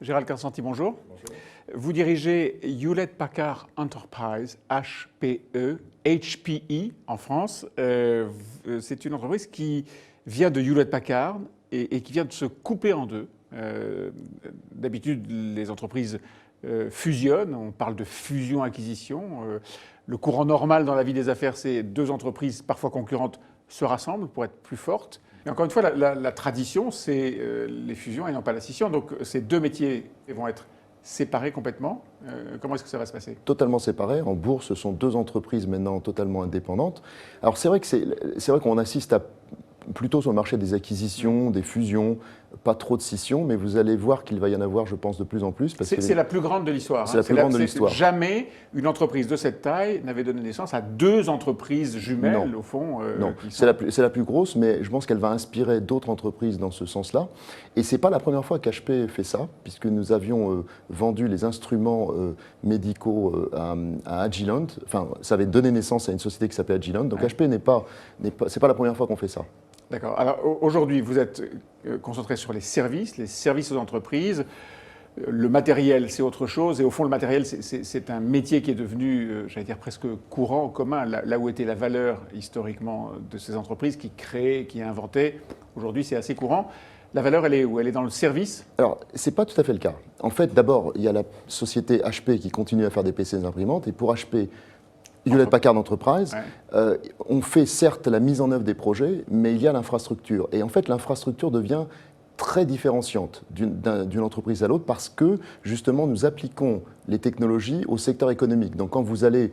Gérald Carsanti, bonjour. Bonjour. Vous dirigez Hewlett Packard Enterprise, HPE, HPE en France. C'est une entreprise qui vient de Hewlett Packard et qui vient de se couper en deux. D'habitude, les entreprises fusionnent, on parle de fusion-acquisition. Le courant normal dans la vie des affaires, c'est deux entreprises parfois concurrentes se rassemblent pour être plus fortes. Et encore une fois, la tradition, c'est les fusions et non pas la scission. Donc ces deux métiers vont être séparés complètement. Comment est-ce que ça va se passer? Totalement séparés. En bourse, ce sont deux entreprises maintenant totalement indépendantes. Alors c'est vrai qu'on assiste plutôt sur le marché des acquisitions, des fusions, pas trop de scissions, mais vous allez voir qu'il va y en avoir, je pense, de plus en plus. C'est la plus grande de l'histoire. C'est la plus grande de l'histoire. Jamais une entreprise de cette taille n'avait donné naissance à deux entreprises jumelles, au fond. Non, c'est la plus grosse, mais je pense qu'elle va inspirer d'autres entreprises dans ce sens-là. Et ce n'est pas la première fois qu'HP fait ça, puisque nous avions vendu les instruments médicaux à Agilent. Enfin, ça avait donné naissance à une société qui s'appelait Agilent. Donc HP c'est pas la première fois qu'on fait ça. D'accord. Alors aujourd'hui, vous êtes concentré sur les services aux entreprises. Le matériel, c'est autre chose. Et au fond, le matériel, c'est un métier qui est devenu, j'allais dire, presque courant, commun, là où était la valeur historiquement de ces entreprises qui créaient, qui inventaient. Aujourd'hui, c'est assez courant. La valeur, elle est où? Elle est dans le service? Alors, ce n'est pas tout à fait le cas. En fait, d'abord, il y a la société HP qui continue à faire des PC et des imprimantes. Et pour HP, Hewlett Packard Enterprise, on fait certes la mise en œuvre des projets, mais il y a l'infrastructure. Et en fait, l'infrastructure devient très différenciante d'une entreprise à l'autre parce que, justement, nous appliquons les technologies au secteur économique. Donc, quand vous allez,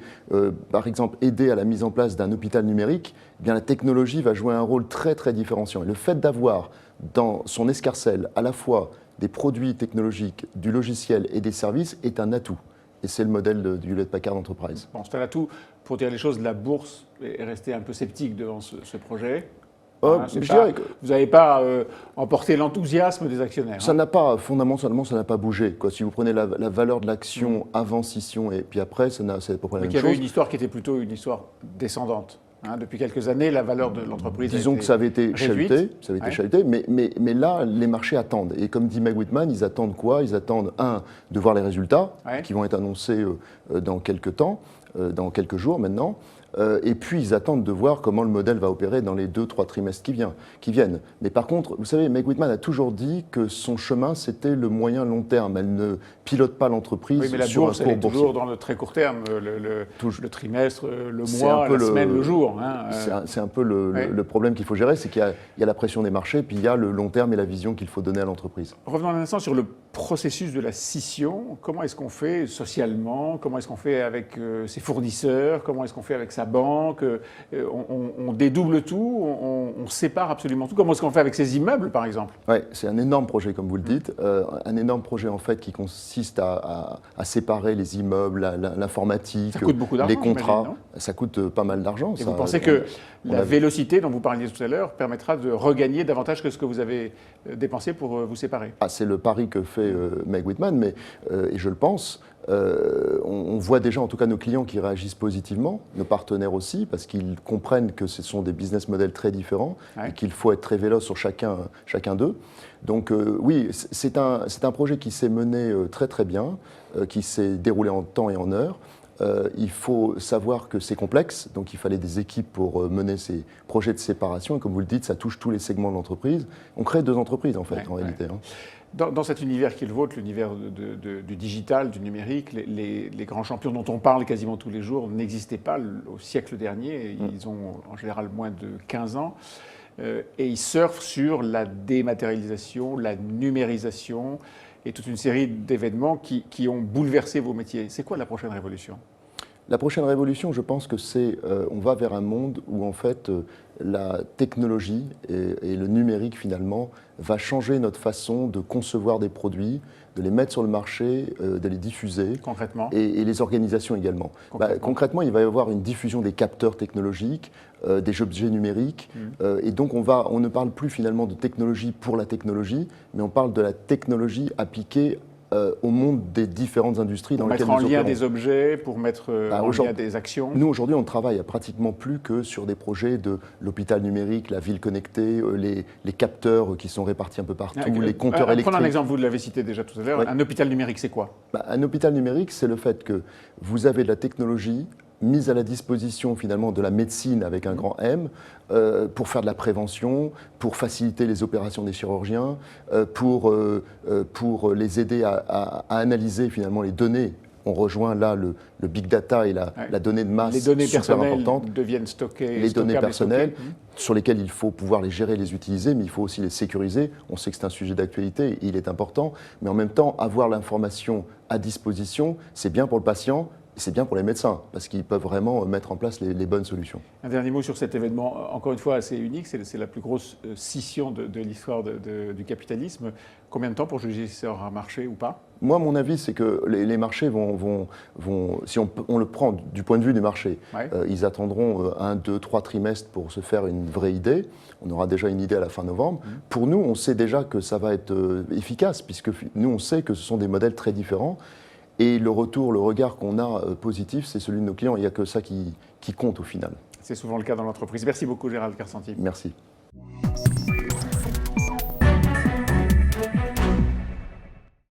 par exemple, aider à la mise en place d'un hôpital numérique, eh bien, la technologie va jouer un rôle très, très différenciant. Et le fait d'avoir dans son escarcelle à la fois des produits technologiques, du logiciel et des services est un atout. Et c'est le modèle du Hewlett Packard Enterprise. Bon, c'est un atout. Pour dire les choses, la bourse est restée un peu sceptique devant ce projet. Vous n'avez pas emporté l'enthousiasme des actionnaires. Ça n'a pas, fondamentalement, ça n'a pas bougé. Si vous prenez la valeur de l'action avant scission et puis après, c'est à peu près la même chose. Il y avait une histoire qui était plutôt une histoire descendante. Depuis quelques années, la valeur de l'entreprise Disons que ça avait été chahuté, mais là, les marchés attendent. Et comme dit Meg Whitman, ils attendent quoi? Ils attendent, de voir les résultats qui vont être annoncés dans quelques temps, dans quelques jours maintenant. Et puis, ils attendent de voir comment le modèle va opérer dans les 2-3 trimestres qui viennent. Mais par contre, vous savez, Meg Whitman a toujours dit que son chemin, c'était le moyen-long terme. Elle ne pilote pas l'entreprise sur un cours boursier. Oui, mais la bourse, elle est toujours dans le très court terme, le trimestre, le mois, la semaine, le jour. C'est un peu le problème qu'il faut gérer, c'est qu'il y a la pression des marchés, puis il y a le long terme et la vision qu'il faut donner à l'entreprise. Revenons un instant sur le processus de la scission. Comment est-ce qu'on fait socialement? Comment est-ce qu'on fait avec ses fournisseurs? Comment est-ce qu'on fait avec sa banque? On dédouble tout, on sépare absolument tout. Comment est-ce qu'on fait avec ses immeubles, par exemple? Oui, c'est un énorme projet, comme vous le dites. Un énorme projet, en fait, qui consiste à séparer les immeubles, l'informatique, les contrats. Ça coûte pas mal d'argent. Et vous pensez que la vélocité dont vous parliez tout à l'heure permettra de regagner davantage que ce que vous avez dépensé pour vous séparer? C'est le pari que fait Meg Whitman, et je le pense. On voit déjà, en tout cas, nos clients qui réagissent positivement, nos partenaires aussi, parce qu'ils comprennent que ce sont des business models très différents et qu'il faut être très véloce sur chacun d'eux. Donc oui, c'est un projet qui s'est mené très très bien, qui s'est déroulé en temps et en heure. Il faut savoir que c'est complexe, donc il fallait des équipes pour mener ces projets de séparation. Et comme vous le dites, ça touche tous les segments de l'entreprise. On crée deux entreprises, en fait, en réalité. Dans cet univers qui est le vôtre, l'univers du digital, du numérique, les grands champions dont on parle quasiment tous les jours n'existaient pas au siècle dernier. Ils ont en général moins de 15 ans. Et ils surfent sur la dématérialisation, la numérisation et toute une série d'événements qui ont bouleversé vos métiers. C'est quoi la prochaine révolution? La prochaine révolution, je pense que on va vers un monde où en fait la technologie et le numérique finalement va changer notre façon de concevoir des produits, de les mettre sur le marché, de les diffuser. Concrètement. Et les organisations également. Concrètement, il va y avoir une diffusion des capteurs technologiques, des objets numériques. Et donc on ne parle plus finalement de technologie pour la technologie, mais on parle de la technologie appliquée au monde des différentes industries dans lesquelles nous opérons. Pour mettre en lien opérons. des objets, pour mettre en lien des actions. Nous, aujourd'hui, on travaille pratiquement plus que sur des projets de l'hôpital numérique, la ville connectée, les capteurs qui sont répartis un peu partout, les compteurs électriques. Prenons un exemple, vous l'avez cité déjà tout à l'heure. Oui. Un hôpital numérique, c'est quoi? Un hôpital numérique, c'est le fait que vous avez de la technologie mise à la disposition finalement de la médecine avec un grand M, pour faire de la prévention, pour faciliter les opérations des chirurgiens, pour les aider à analyser finalement les données. On rejoint là le big data et la donnée de masse. Les données super personnelles importantes. deviennent stockées. Les données personnelles sur lesquelles il faut pouvoir les gérer, les utiliser, mais il faut aussi les sécuriser. On sait que c'est un sujet d'actualité, il est important, mais en même temps, avoir l'information à disposition, c'est bien pour le patient. C'est bien pour les médecins, parce qu'ils peuvent vraiment mettre en place les bonnes solutions. Un dernier mot sur cet événement, encore une fois assez unique, c'est la plus grosse scission de l'histoire du capitalisme. Combien de temps pour juger si ça aura marché ou pas? Moi, mon avis, c'est que les marchés vont si on le prend du point de vue du marché, ils attendront 1, 2, 3 trimestres pour se faire une vraie idée. On aura déjà une idée à la fin novembre. Pour nous, on sait déjà que ça va être efficace, puisque nous, on sait que ce sont des modèles très différents. Et le regard qu'on a positif, c'est celui de nos clients. Il n'y a que ça qui compte au final. C'est souvent le cas dans l'entreprise. Merci beaucoup, Gérald Karsanti. Merci.